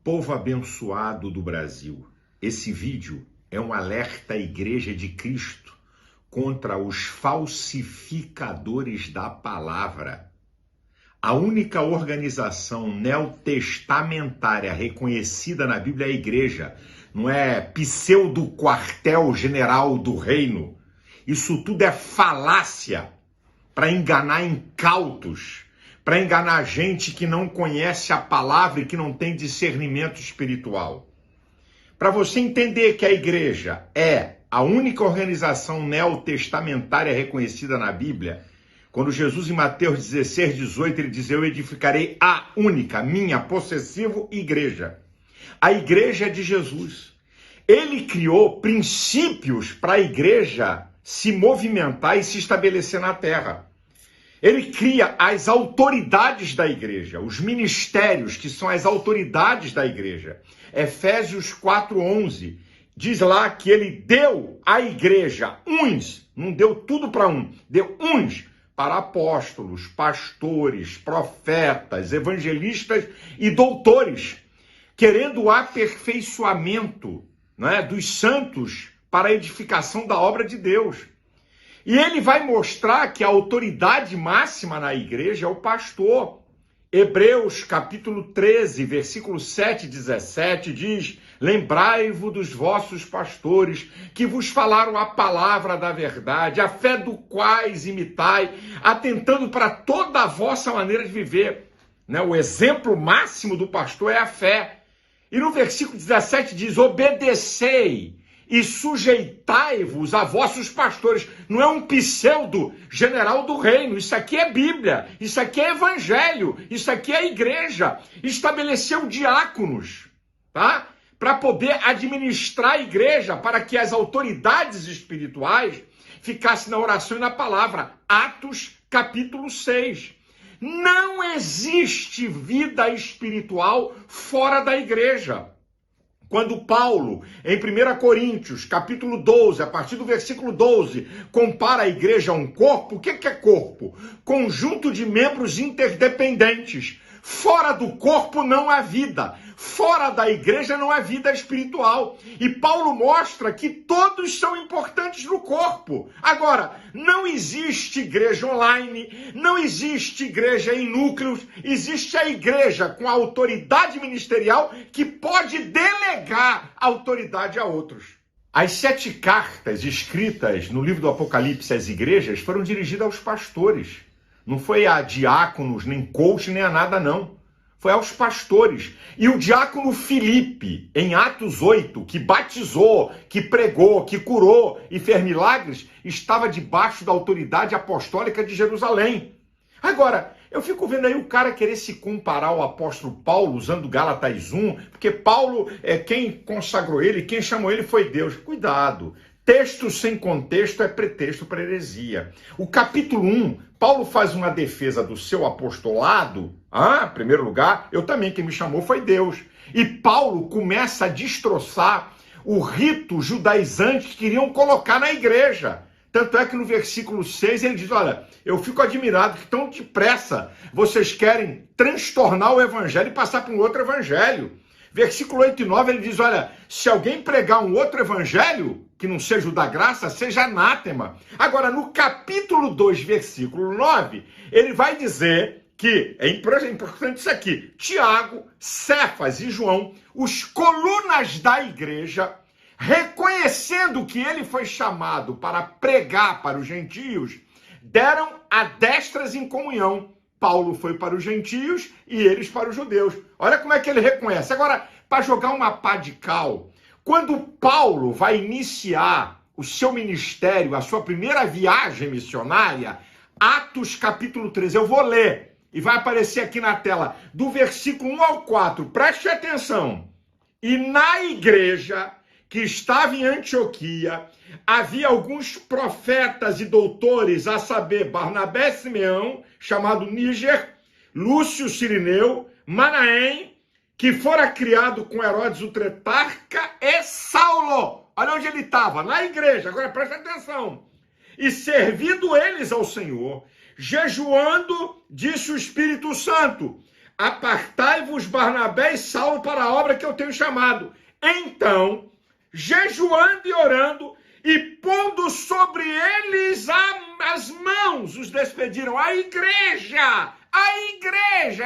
Povo abençoado do Brasil, esse vídeo é um alerta à Igreja de Cristo contra os falsificadores da palavra. A única organização neotestamentária reconhecida na Bíblia é a Igreja, não é pseudo-quartel-general do reino. Isso tudo é falácia para enganar incautos, para enganar gente que não conhece a palavra e que não tem discernimento espiritual. Para você entender que a igreja é a única organização neotestamentária reconhecida na Bíblia, quando Jesus em Mateus 16, 18, ele diz: eu edificarei a única, minha, possessivo igreja. A igreja é de Jesus. Ele criou princípios para a igreja se movimentar e se estabelecer na terra. Ele cria as autoridades da igreja, os ministérios, que são as autoridades da igreja. Efésios 4:11 diz lá que ele deu à igreja uns, não deu tudo para um, deu uns para apóstolos, pastores, profetas, evangelistas e doutores, querendo o aperfeiçoamento, né, dos santos para a edificação da obra de Deus. E ele vai mostrar que a autoridade máxima na igreja é o pastor. Hebreus capítulo 13, versículo 7 e 17 diz: lembrai-vos dos vossos pastores, que vos falaram a palavra da verdade, a fé do quais imitai, atentando para toda a vossa maneira de viver. Né? O exemplo máximo do pastor é a fé. E no versículo 17 diz: obedecei e sujeitai-vos a vossos pastores. Não é um pseudo general do reino. Isso aqui é Bíblia. Isso aqui é evangelho. Isso aqui é igreja. Estabeleceu diáconos, tá? Para poder administrar a igreja, para que as autoridades espirituais ficassem na oração e na palavra. Atos capítulo 6. Não existe vida espiritual fora da igreja. Quando Paulo, em 1 Coríntios, capítulo 12, a partir do versículo 12, compara a igreja a um corpo, o que é corpo? Conjunto de membros interdependentes. Fora do corpo não há vida. Fora da igreja não há vida espiritual. E Paulo mostra que todos são importantes no corpo. Agora, não existe igreja online, não existe igreja em núcleos, existe a igreja com a autoridade ministerial que pode delegar a autoridade a outros. As 7 cartas escritas no livro do Apocalipse às igrejas foram dirigidas aos pastores. Não foi a diáconos, nem coach, nem a nada, não. Foi aos pastores. E o diácono Filipe, em Atos 8, que batizou, que pregou, que curou e fez milagres, estava debaixo da autoridade apostólica de Jerusalém. Agora, eu fico vendo aí o cara querer se comparar ao apóstolo Paulo, usando Gálatas 1, porque Paulo, quem consagrou ele, quem chamou ele foi Deus. Cuidado. Texto sem contexto é pretexto para heresia. O capítulo 1, Paulo faz uma defesa do seu apostolado. Em primeiro lugar, eu também, quem me chamou foi Deus. E Paulo começa a destroçar o rito judaizante que queriam colocar na igreja. Tanto é que no versículo 6 ele diz: olha, eu fico admirado que tão depressa vocês querem transtornar o evangelho e passar para um outro evangelho. Versículo 8 e 9 ele diz: olha, se alguém pregar um outro evangelho, que não seja o da graça, seja anátema. Agora, no capítulo 2, versículo 9, ele vai dizer que, é importante isso aqui, Tiago, Cefas e João, os colunas da igreja, reconhecendo que ele foi chamado para pregar para os gentios, deram a destras em comunhão. Paulo foi para os gentios e eles para os judeus. Olha como é que ele reconhece. Agora, para jogar uma pá de cal, quando Paulo vai iniciar o seu ministério, a sua primeira viagem missionária, Atos capítulo 13, eu vou ler e vai aparecer aqui na tela, do versículo 1 ao 4, preste atenção. E na igreja que estava em Antioquia, havia alguns profetas e doutores, a saber, Barnabé e Simeão, chamado Níger, Lúcio Cirineu, Manaém, que fora criado com Herodes o Tetrarca, e Saulo. Olha onde ele estava, na igreja. Agora presta atenção. E servindo eles ao Senhor, jejuando, disse o Espírito Santo: apartai-vos Barnabé e Saulo para a obra que eu tenho chamado. Então, jejuando e orando, e pondo sobre eles as mãos, os despediram. A igreja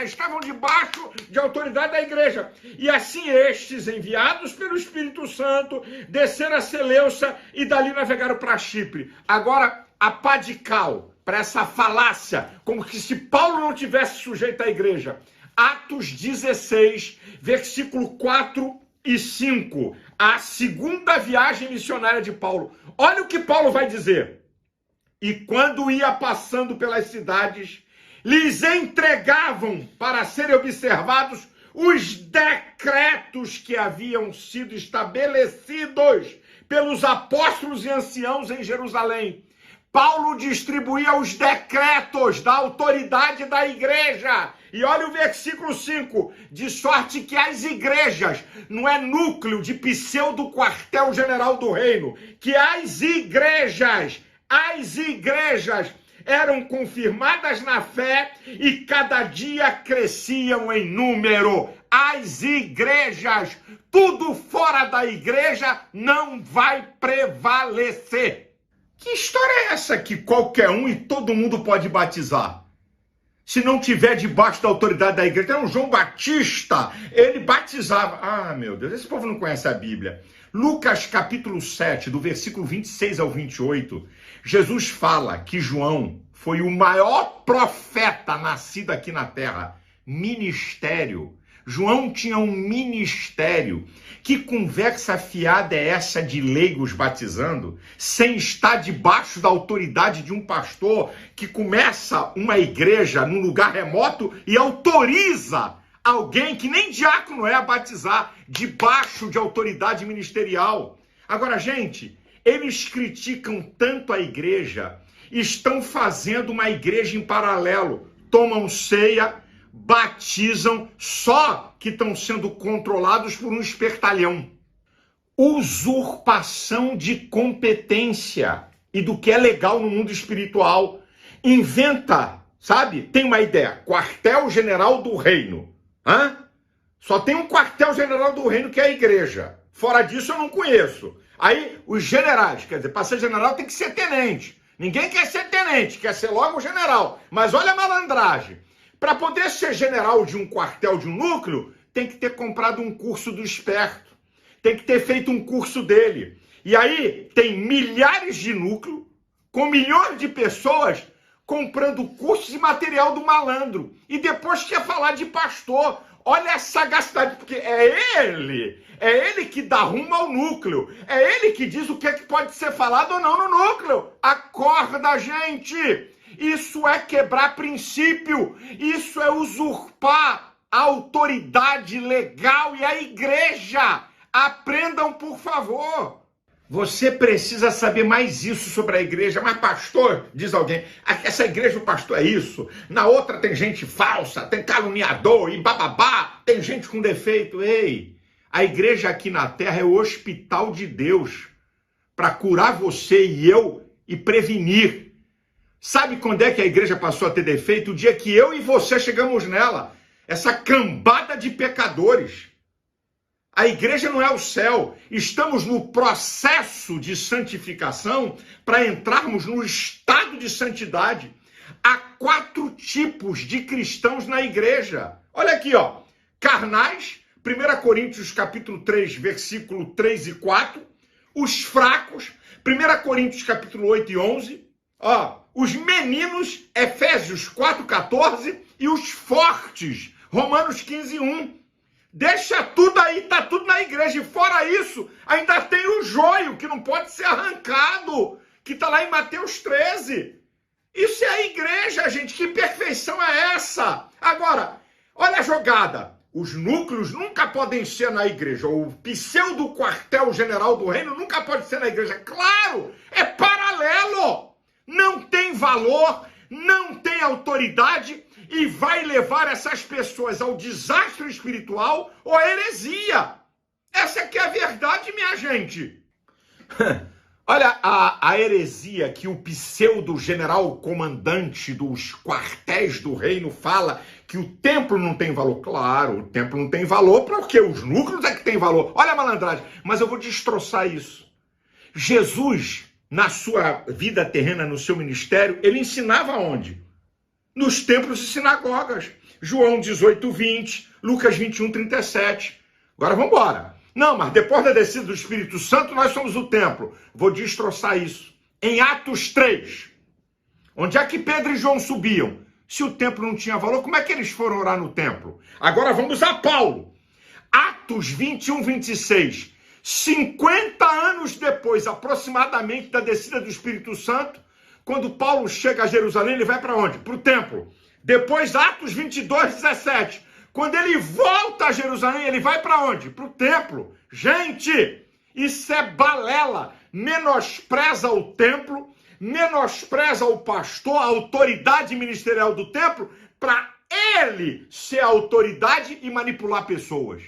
estavam debaixo de autoridade da igreja. E assim estes, enviados pelo Espírito Santo, desceram a Seleucia e dali navegaram para Chipre. Agora, a pá de cal, para essa falácia, como que se Paulo não tivesse sujeito à igreja. Atos 16, versículo 4 e 5, a segunda viagem missionária de Paulo. Olha o que Paulo vai dizer. E quando ia passando pelas cidades, lhes entregavam para serem observados os decretos que haviam sido estabelecidos pelos apóstolos e anciãos em Jerusalém. Paulo distribuía os decretos da autoridade da igreja. E olha o versículo 5, de sorte que as igrejas, não é núcleo de pseudo quartel-general do reino, que as igrejas eram confirmadas na fé e cada dia cresciam em número. As igrejas, tudo fora da igreja não vai prevalecer. Que história é essa que qualquer um e todo mundo pode batizar? Se não tiver debaixo da autoridade da igreja. Então, João Batista, ele batizava. Ah, meu Deus, esse povo não conhece a Bíblia. Lucas capítulo 7, do versículo 26 ao 28, Jesus fala que João foi o maior profeta nascido aqui na terra. Ministério. João tinha um ministério. Que conversa fiada é essa de leigos batizando, sem estar debaixo da autoridade de um pastor que começa uma igreja num lugar remoto e autoriza alguém que nem diácono é a batizar debaixo de autoridade ministerial? Agora, gente, eles criticam tanto a igreja, estão fazendo uma igreja em paralelo, tomam ceia, batizam, só que estão sendo controlados por um espertalhão. Usurpação de competência e do que é legal no mundo espiritual. Inventa, sabe? Tem uma ideia, quartel-general do reino. Hã? Só tem um quartel-general do reino que é a igreja. Fora disso eu não conheço. Aí os generais, quer dizer, para ser general tem que ser tenente. Ninguém quer ser tenente, quer ser logo general. Mas olha a malandragem. Para poder ser general de um quartel, de um núcleo, tem que ter comprado um curso do esperto. Tem que ter feito um curso dele. E aí tem milhares de núcleos, com milhões de pessoas comprando cursos e material do malandro. E depois quer falar de pastor. Olha a sagacidade, porque é ele que dá rumo ao núcleo. É ele que diz o que é que pode ser falado ou não no núcleo. Acorda, gente! Isso é quebrar princípio, isso é usurpar a autoridade legal e a igreja. Aprendam, por favor. Você precisa saber mais isso sobre a igreja. Mas pastor, diz alguém, essa igreja o pastor é isso, na outra tem gente falsa, tem caluniador e bababá, tem gente com defeito. Ei, a igreja aqui na terra é o hospital de Deus para curar você e eu e prevenir. Sabe quando é que a igreja passou a ter defeito? O dia que eu e você chegamos nela. Essa cambada de pecadores. A igreja não é o céu. Estamos no processo de santificação para entrarmos no estado de santidade. Há 4 tipos de cristãos na igreja. Olha aqui, ó. Carnais, 1 Coríntios capítulo 3, versículo 3 e 4. Os fracos, 1 Coríntios capítulo 8 e 11. Ó. Os meninos, Efésios 4,14, e os fortes, Romanos 15,1. Deixa tudo aí, tá tudo na igreja. E fora isso, ainda tem o joio, que não pode ser arrancado, que tá lá em Mateus 13. Isso é a igreja, gente. Que perfeição é essa? Agora, olha a jogada. Os núcleos nunca podem ser na igreja. O pseudo quartel-general do reino nunca pode ser na igreja. Claro, é paralelo. Não tem valor, não tem autoridade e vai levar essas pessoas ao desastre espiritual ou à heresia. Essa que é a verdade, minha gente. Olha a heresia que o pseudo-general comandante dos quartéis do reino fala, que o templo não tem valor. Claro, o templo não tem valor porque os núcleos é que tem valor. Olha a malandragem, mas eu vou destroçar isso. Jesus, na sua vida terrena, no seu ministério, ele ensinava onde? Nos templos e sinagogas. João 18, 20, Lucas 21, 37. Agora vamos embora. Não, mas depois da descida do Espírito Santo, nós somos o templo. Vou destroçar isso. Em Atos 3, onde é que Pedro e João subiam? Se o templo não tinha valor, como é que eles foram orar no templo? Agora vamos a Paulo. Atos 21, 26. 50 anos depois, aproximadamente, da descida do Espírito Santo, quando Paulo chega a Jerusalém, ele vai para onde? Para o templo. Depois, Atos 22, 17. Quando ele volta a Jerusalém, ele vai para onde? Para o templo. Gente, isso é balela. Menospreza o templo, menospreza o pastor, a autoridade ministerial do templo, para ele ser a autoridade e manipular pessoas.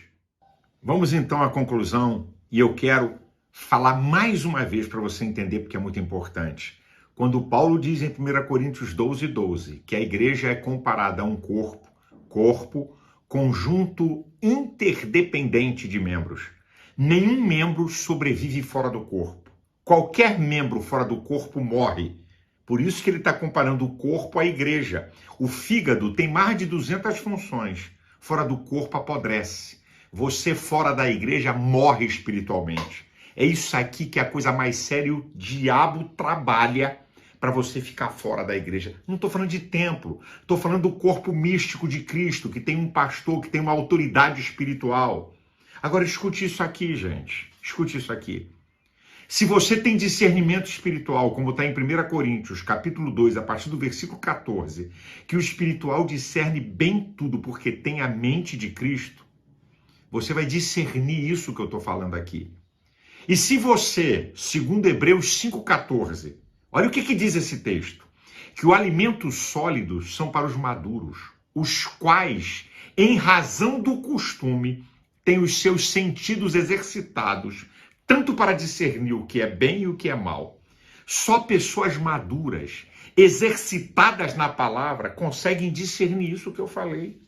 Vamos então à conclusão, e eu quero falar mais uma vez para você entender, porque é muito importante. Quando Paulo diz em 1 Coríntios 12, 12, que a igreja é comparada a um corpo, conjunto interdependente de membros. Nenhum membro sobrevive fora do corpo. Qualquer membro fora do corpo morre. Por isso que ele está comparando o corpo à igreja. O fígado tem mais de 200 funções. Fora do corpo apodrece. Você fora da igreja morre espiritualmente. É isso aqui que é a coisa mais séria. O diabo trabalha para você ficar fora da igreja. Não estou falando de templo. Estou falando do corpo místico de Cristo, que tem um pastor, que tem uma autoridade espiritual. Agora escute isso aqui, gente. Escute isso aqui. Se você tem discernimento espiritual, como está em 1 Coríntios, capítulo 2, a partir do versículo 14, que o espiritual discerne bem tudo porque tem a mente de Cristo, você vai discernir isso que eu estou falando aqui. E se você, segundo Hebreus 5,14, olha o que diz esse texto, que o alimento sólido são para os maduros, os quais, em razão do costume, têm os seus sentidos exercitados, tanto para discernir o que é bem e o que é mal. Só pessoas maduras, exercitadas na palavra, conseguem discernir isso que eu falei.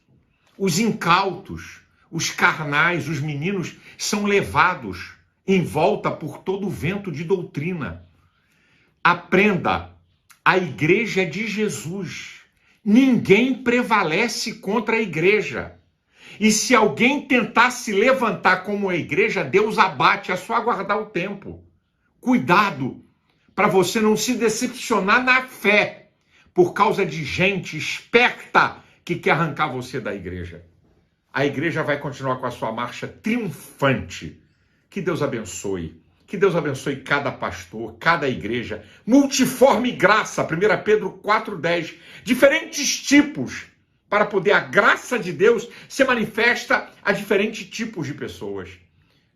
Os incautos, os carnais, os meninos são levados em volta por todo o vento de doutrina. Aprenda, a igreja é de Jesus. Ninguém prevalece contra a igreja. E se alguém tentar se levantar como a igreja, Deus abate, é só aguardar o tempo. Cuidado, para você não se decepcionar na fé, por causa de gente esperta que quer arrancar você da igreja. A igreja vai continuar com a sua marcha triunfante. Que Deus abençoe. Que Deus abençoe cada pastor, cada igreja. Multiforme graça, 1 Pedro 4,10. Diferentes tipos, para poder a graça de Deus se manifesta a diferentes tipos de pessoas.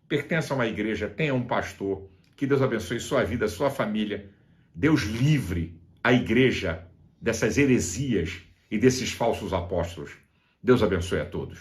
Pertença a uma igreja, tenha um pastor. Que Deus abençoe sua vida, sua família. Deus livre a igreja dessas heresias e desses falsos apóstolos. Deus abençoe a todos.